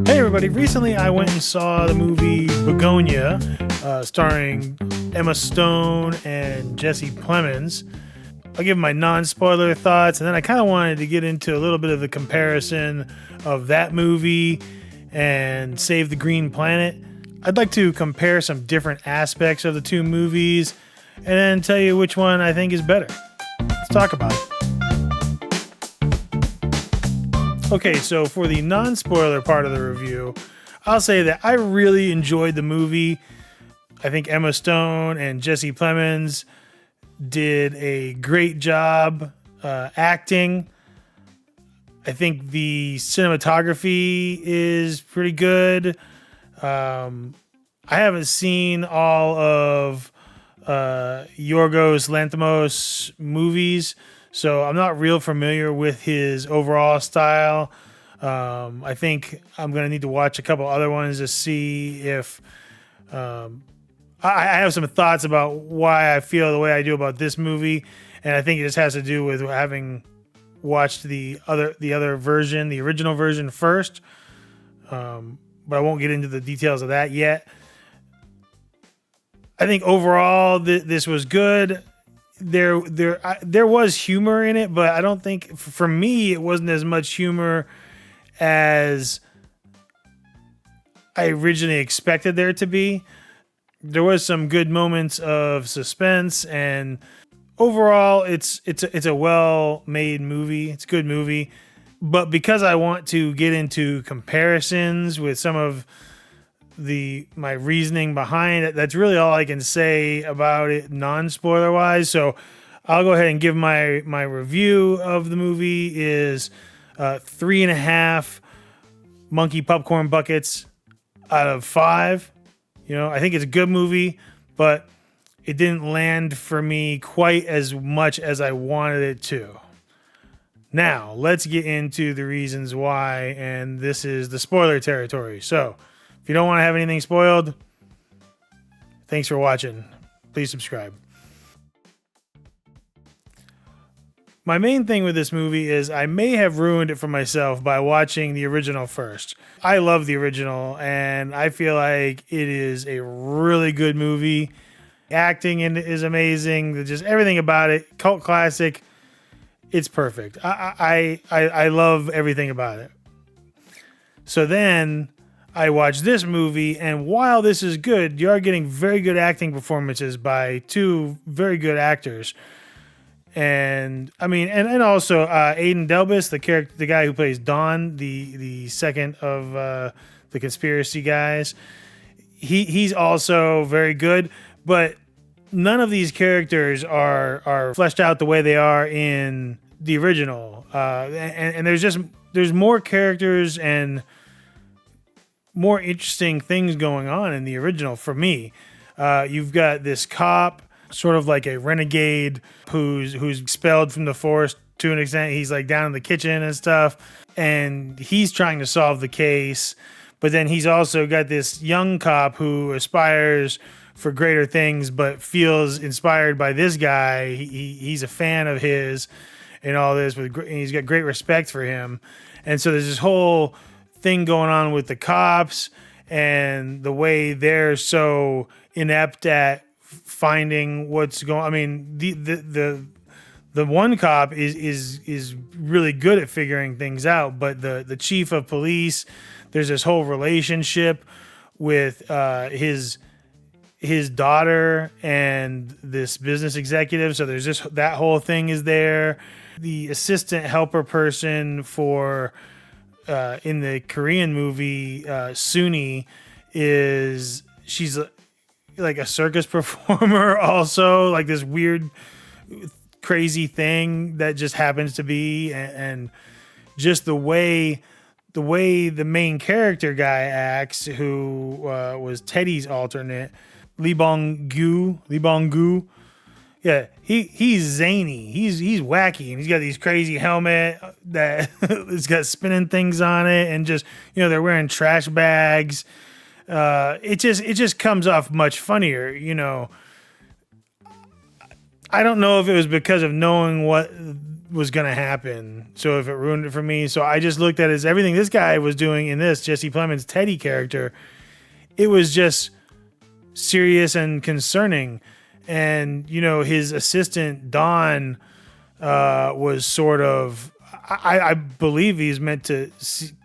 Hey everybody, recently I went and saw the movie Bugonia, starring Emma Stone and Jesse Plemons. I'll give my non-spoiler thoughts, and then I kind of wanted to get into a little bit of the comparison of that movie and Save the Green Planet. I'd like to compare some different aspects of the two movies, and then tell you which one I think is better. Let's talk about it. Okay, so for the non-spoiler part of the review, I'll say that I really enjoyed the movie. I think Emma Stone and Jesse Plemons did a great job acting. I think the cinematography is pretty good. I haven't seen all of Yorgos Lanthimos movies, so I'm not real familiar with his overall style. I think I'm going to need to watch a couple other ones to see if... I have some thoughts about why I feel the way I do about this movie, and I think it just has to do with having watched the other version, the original version first. But I won't get into the details of that yet. I think overall this was good. There was humor in it, but I don't think, for me, it wasn't as much humor as I originally expected there to be. There was some good moments of suspense, and overall, it's a well-made movie. It's a good movie, but because I want to get into comparisons with some of my reasoning behind it, that's really all I can say about it non-spoiler wise. So I'll go ahead and give my review of the movie is 3.5 monkey popcorn buckets out of 5. You know, I think it's a good movie, but it didn't land for me quite as much as I wanted it to. Now, let's get into the reasons why, and this is the spoiler territory. So, if you don't want to have anything spoiled, thanks for watching. Please subscribe. My main thing with this movie is I may have ruined it for myself by watching the original first. I love the original, and I feel like it is a really good movie. Acting in it is amazing. Just everything about it, cult classic. It's perfect. I love everything about it. So then I watched this movie, and while this is good, you are getting very good acting performances by two very good actors. And I mean, and also Aiden Delbis, the guy who plays Don, the second of the conspiracy guys. He's also very good, but none of these characters are fleshed out the way they are in the original. And there's more characters and more interesting things going on in the original for me. You've got this cop, sort of like a renegade who's expelled from the force to an extent. He's like down in the kitchen and stuff, and he's trying to solve the case. But then he's also got this young cop who aspires for greater things, but feels inspired by this guy. He's a fan of his and all this, and he's got great respect for him. And so there's this whole thing going on with the cops and the way they're so inept at finding what's going. I mean, the one cop is really good at figuring things out, but the chief of police, there's this whole relationship with his daughter and this business executive. So there's that whole thing is there. The assistant helper person for in the Korean movie Suni she's like a circus performer, also like this weird crazy thing that just happens to be, and just the way the main character guy acts, who was Teddy's alternate, Lee Bong-gu. Yeah, he's zany. He's wacky, and he's got these crazy helmet that it's got spinning things on it, and just, you know, they're wearing trash bags. It just comes off much funnier, you know. I don't know if it was because of knowing what was going to happen. So if it ruined it for me, so I just looked at it as everything this guy was doing in this Jesse Plemons Teddy character. It was just serious and concerning. And, you know, his assistant, Don, was sort of, I believe he's meant to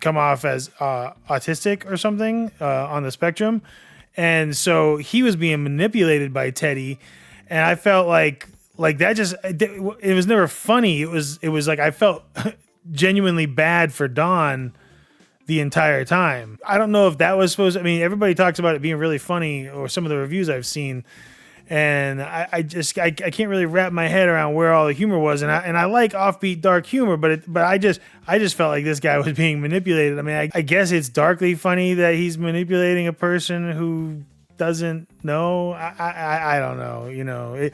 come off as autistic or something on the spectrum. And so he was being manipulated by Teddy. And I felt like that just, it was never funny. It was like I felt genuinely bad for Don the entire time. I don't know if that was supposed to, I mean, everybody talks about it being really funny, or some of the reviews I've seen. And I can't really wrap my head around where all the humor was. And I like offbeat dark humor, but I just felt like this guy was being manipulated. I mean, I guess it's darkly funny that he's manipulating a person who doesn't know. I don't know, you know.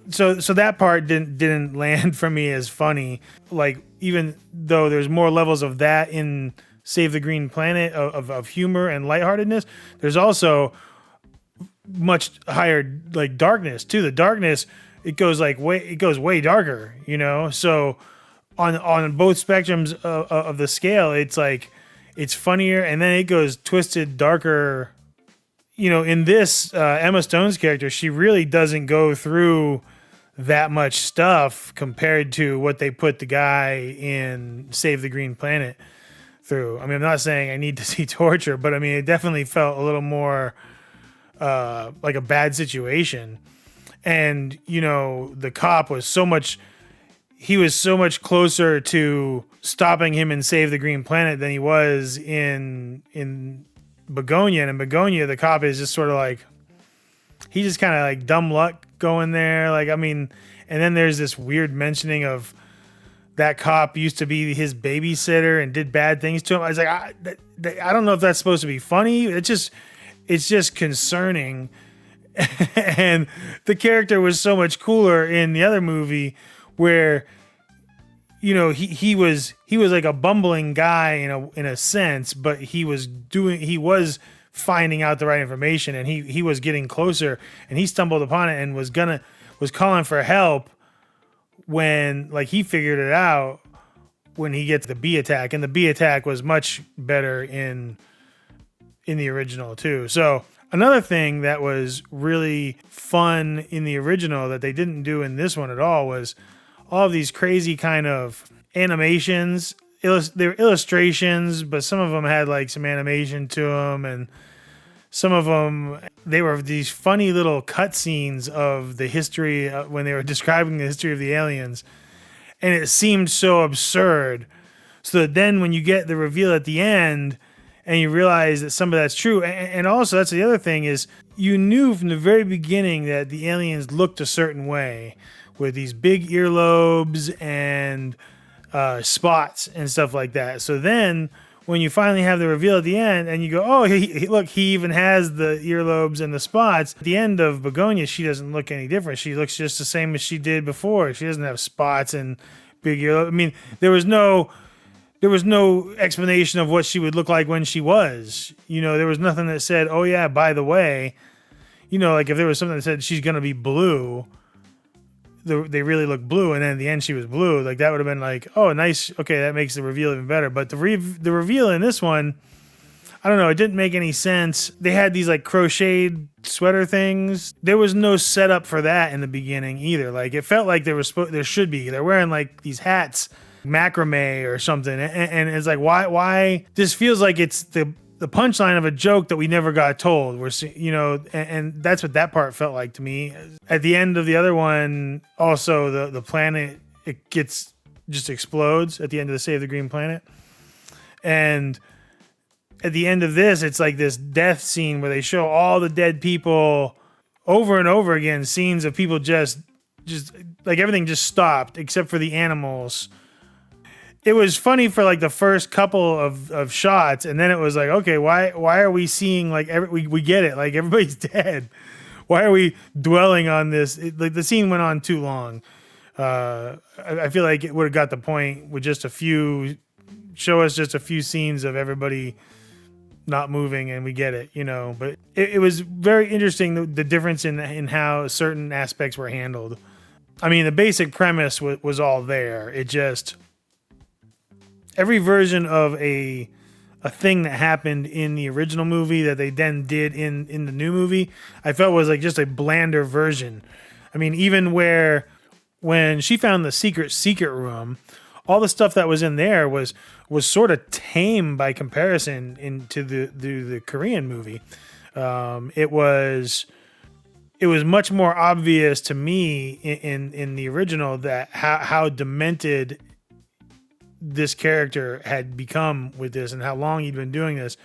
So that part didn't land for me as funny. Like, even though there's more levels of that in Save the Green Planet of humor and lightheartedness, there's also much higher like darkness too. The darkness, it goes way darker, you know. So on both spectrums of the scale, it's like it's funnier, and then it goes twisted darker. You know, in this Emma Stone's character, she really doesn't go through that much stuff compared to what they put the guy in Save the Green Planet through. I mean, I'm not saying I need to see torture, but I mean, it definitely felt a little more like a bad situation. And, you know, the cop was so much closer to stopping him in Save the Green Planet than he was in Bugonia. And in Bugonia, the cop is just sort of like, he just kind of like dumb luck going there. Like, I mean, and then there's this weird mentioning of that cop used to be his babysitter and did bad things to him. I was like, I don't know if that's supposed to be funny. It's just concerning. And the character was so much cooler in the other movie, where, you know, he was like a bumbling guy in a sense, but he was finding out the right information, and he was getting closer, and he stumbled upon it and was calling for help when, like, he figured it out when he gets the bee attack, and the bee attack was much better in the original too. So another thing that was really fun in the original that they didn't do in this one at all was all of these crazy kind of animations. They were illustrations, but some of them had like some animation to them, and some of them, they were these funny little cutscenes of the history when they were describing the history of the aliens. And it seemed so absurd. So that then when you get the reveal at the end and you realize that some of that's true, and also that's the other thing, is you knew from the very beginning that the aliens looked a certain way, with these big earlobes and spots and stuff like that. So then when you finally have the reveal at the end and you go, oh, look, he even has the earlobes and the spots. At the end of Bugonia, she doesn't look any different. She looks just the same as she did before. She doesn't have spots and big earlobes. I mean, there was no explanation of what she would look like when she was. You know, there was nothing that said, oh yeah, by the way, you know, like if there was something that said she's going to be blue, they really look blue, and then at the end she was blue, like that would have been like, oh, nice, okay, that makes the reveal even better. But the reveal in this one, I don't know, it didn't make any sense. They had these like crocheted sweater things. There was no setup for that in the beginning either. Like it felt like there should be. They're wearing like these hats, macrame or something, and it's like, why this feels like it's the punchline of a joke that we never got told. We're, you know, and that's what that part felt like to me. At the end of the other one, also the planet, it just explodes at the end of the Save the Green Planet. And at the end of this, it's like this death scene where they show all the dead people over and over again, scenes of people just like everything just stopped except for the animals. It was funny for like the first couple of shots, and then it was like, okay, why are we seeing like we get it, like everybody's dead. Why are we dwelling on this? Like the scene went on too long. I feel like it would have got the point with just show us just a few scenes of everybody not moving, and we get it, you know. But it was very interesting, the difference in how certain aspects were handled. I mean, the basic premise was all there. It just, every version of a thing that happened in the original movie that they then did in the new movie, I felt was like just a blander version. I mean, even when she found the secret room, all the stuff that was in there was sort of tame by comparison into the Korean movie. It was much more obvious to me in the original that how demented this character had become with this and how long he'd been doing this.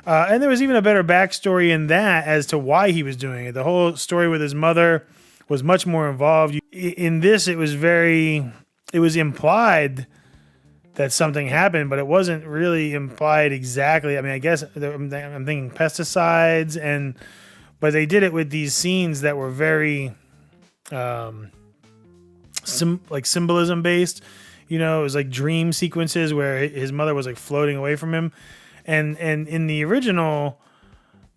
And there was even a better backstory in that as to why he was doing it. The whole story with his mother was much more involved. In this, it was implied that something happened, but it wasn't really implied exactly. I mean, I guess I'm thinking pesticides, but they did it with these scenes that were very symbolism based. You know, it was like dream sequences where his mother was like floating away from him. And in the original,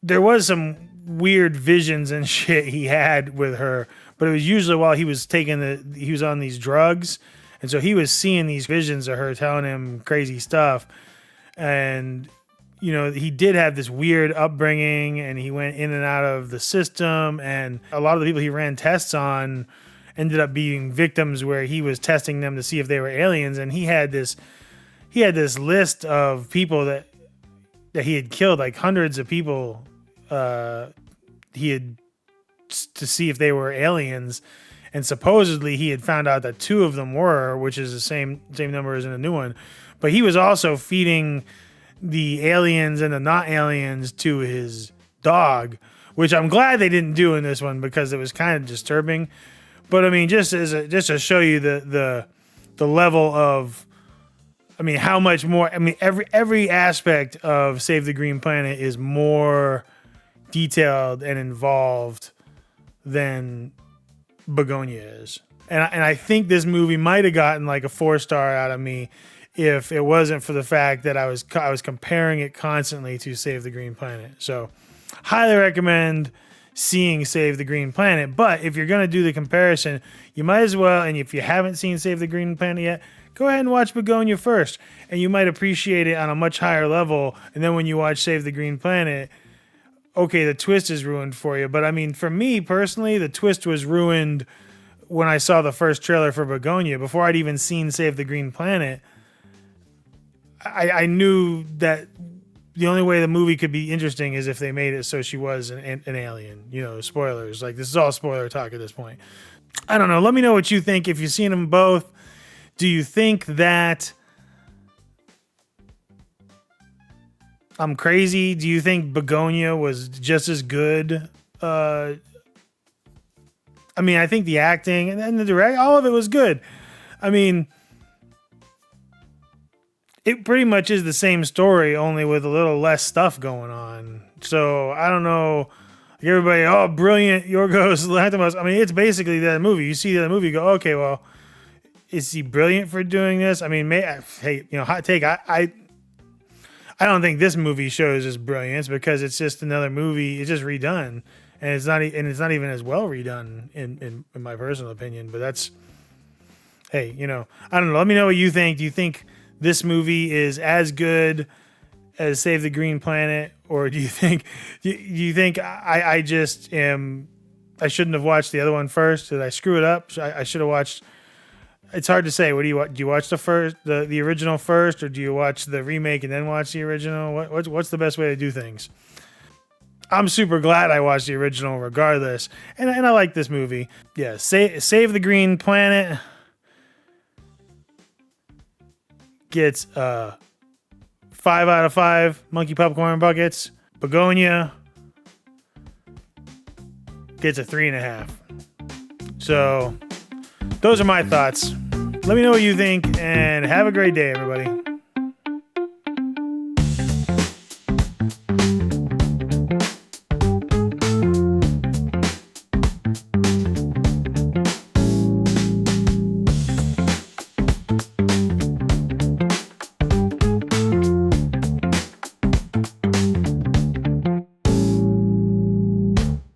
there was some weird visions and shit he had with her, but it was usually while he was he was on these drugs. And so he was seeing these visions of her telling him crazy stuff. And, you know, he did have this weird upbringing and he went in and out of the system. And a lot of the people he ran tests on ended up being victims where he was testing them to see if they were aliens. And he had this list of people that he had killed, like hundreds of people. He had to see if they were aliens. And supposedly he had found out that 2 of them were, which is the same number as in the new one. But he was also feeding the aliens and the not aliens to his dog, which I'm glad they didn't do in this one because it was kind of disturbing. But I mean, just to show you the level of, I mean, how much more. I mean, every aspect of Save the Green Planet is more detailed and involved than Bugonia is. And I think this movie might have gotten like a 4-star out of me if it wasn't for the fact that I was comparing it constantly to Save the Green Planet. So, highly recommend seeing Save the Green Planet. But if you're going to do the comparison, you might as well, and if you haven't seen Save the Green Planet yet, go ahead and watch Bugonia first. And you might appreciate it on a much higher level. And then when you watch Save the Green Planet, okay, the twist is ruined for you. But I mean, for me personally, the twist was ruined when I saw the first trailer for Bugonia. Before I'd even seen Save the Green Planet, I knew that the only way the movie could be interesting is if they made it so she was an alien. You know, spoilers. Like, this is all spoiler talk at this point. I don't know. Let me know what you think. If you've seen them both, do you think that I'm crazy? Do you think Bugonia was just as good? I mean, I think the acting and the direct, all of it was good. I mean, it pretty much is the same story, only with a little less stuff going on. So I don't know. Everybody, oh, brilliant, Yorgos Lanthimos. I mean, it's basically that movie. You see that movie, you go, okay, well, is he brilliant for doing this? I mean, hey, you know, hot take. I don't think this movie shows his brilliance because it's just another movie. It's just redone, and it's not even as well redone in my personal opinion. But that's, hey, you know, I don't know. Let me know what you think. Do you think this movie is as good as Save the Green Planet, or do you think I just am? I shouldn't have watched the other one first. Did I screw it up? I should have watched. It's hard to say. What do you watch? Do you watch the original first, or do you watch the remake and then watch the original? What's the best way to do things? I'm super glad I watched the original regardless, and I like this movie. Yeah, Save the Green Planet gets 5 out of 5 monkey popcorn buckets. Bugonia gets a 3.5. So those are my thoughts. Let me know what you think, and have a great day, everybody.